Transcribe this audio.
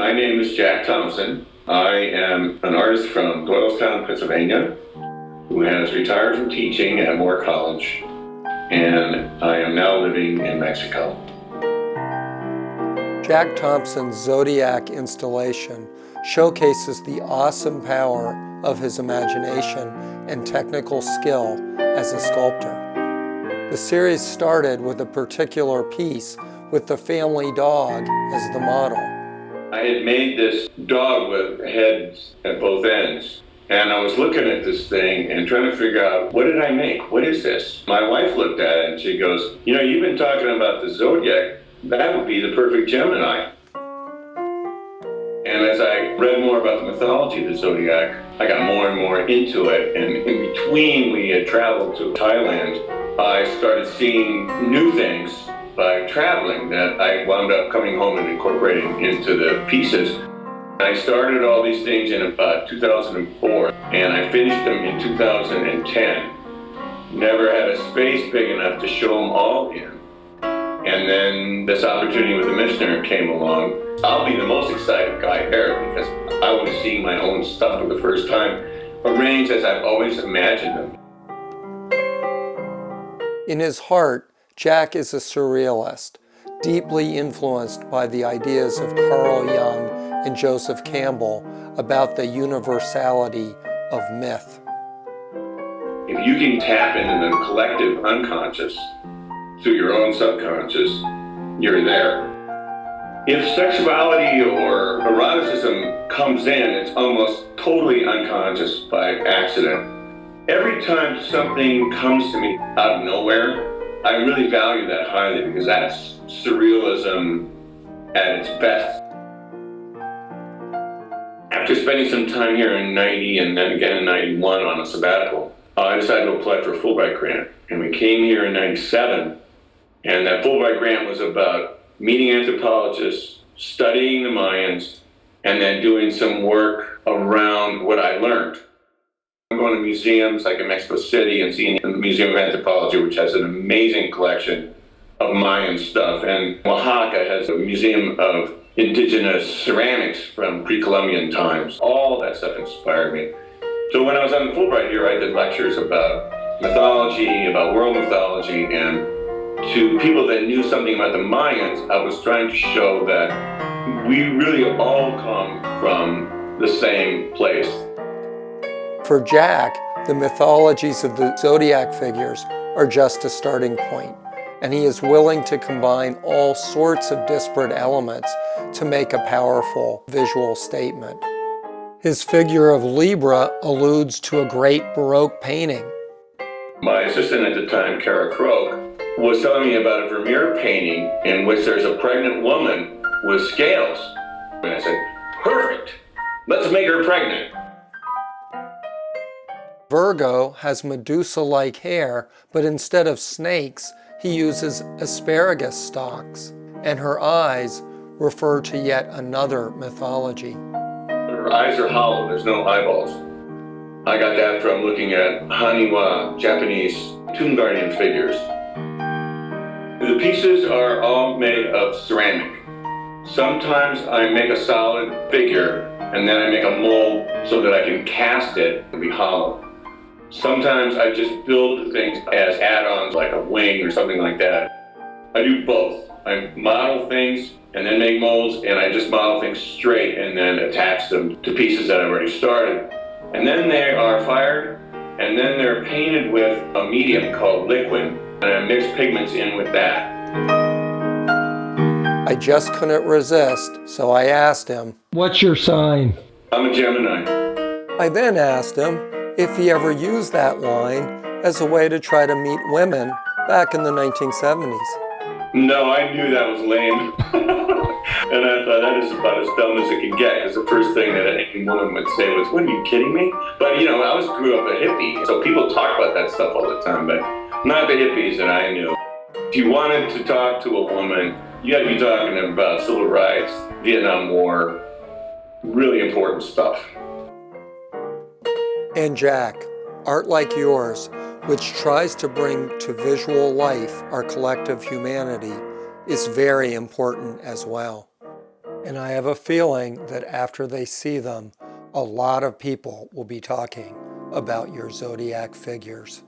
My name is Jack Thompson. I am an artist from Doylestown, Pennsylvania, who has retired from teaching at Moore College, and I am now living in Mexico. Jack Thompson's Zodiac installation showcases the awesome power of his imagination and technical skill as a sculptor. The series started with a particular piece with the family dog as the model. I had made this dog with heads at both ends, and I was looking at this thing and trying to figure out, what did I make? What is this? My wife looked at it and she goes, you know, you've been talking about the Zodiac. That would be the perfect Gemini. And as I read more about the mythology of the Zodiac, I got more and more into it. And in between, we had traveled to Thailand. I started seeing new things by traveling that I wound up coming home and incorporating into the pieces. I started all these things in about 2004, and I finished them in 2010. Never had a space big enough to show them all in. And then this opportunity with the Michener came along. I'll be the most excited guy there because I want to see my own stuff for the first time, arranged as I've always imagined them. In his heart, Jack is a surrealist, deeply influenced by the ideas of Carl Jung and Joseph Campbell about the universality of myth. If you can tap into the collective unconscious through your own subconscious, you're there. If sexuality or eroticism comes in, it's almost totally unconscious by accident. Every time something comes to me out of nowhere, I really value that highly because that's surrealism at its best. After spending some time here in 90 and then again in 91 on a sabbatical, I decided to apply for a Fulbright grant. And we came here in 97, and that Fulbright grant was about meeting anthropologists, studying the Mayans, and then doing some work around what I learned. I'm going to museums like in Mexico City and seeing the Museum of Anthropology, which has an amazing collection of Mayan stuff. And Oaxaca has a museum of indigenous ceramics from pre-Columbian times. All that stuff inspired me. So when I was on the Fulbright here, I did lectures about mythology, about world mythology, and to people that knew something about the Mayans, I was trying to show that we really all come from the same place. For Jack, the mythologies of the Zodiac figures are just a starting point, and he is willing to combine all sorts of disparate elements to make a powerful visual statement. His figure of Libra alludes to a great Baroque painting. My assistant at the time, Kara Croak, was telling me about a Vermeer painting in which there's a pregnant woman with scales. And I said, perfect, let's make her pregnant. Virgo has Medusa-like hair, but instead of snakes, he uses asparagus stalks, and her eyes refer to yet another mythology. Her eyes are hollow, there's no eyeballs. I got that from looking at Haniwa, Japanese tomb guardian figures. The pieces are all made of ceramic. Sometimes I make a solid figure, and then I make a mold so that I can cast it and be hollow. Sometimes I just build things as add-ons, like a wing or something like that. I do both. I model things and then make molds, and I just model things straight and then attach them to pieces that I've already started. And then they are fired, and then they're painted with a medium called liquid, and I mix pigments in with that. I just couldn't resist, so I asked him, "What's your sign?" I'm a Gemini. I then asked him if he ever used that line as a way to try to meet women back in the 1970s. No, I knew that was lame. And I thought that is about as dumb as it can get, because the first thing that any woman would say was, what, are you kidding me? But you know, I grew up a hippie, so people talk about that stuff all the time, but not the hippies that I knew. If you wanted to talk to a woman, you had to be talking about civil rights, Vietnam War, really important stuff. And Jack, art like yours, which tries to bring to visual life our collective humanity, is very important as well. And I have a feeling that after they see them, a lot of people will be talking about your Zodiac figures.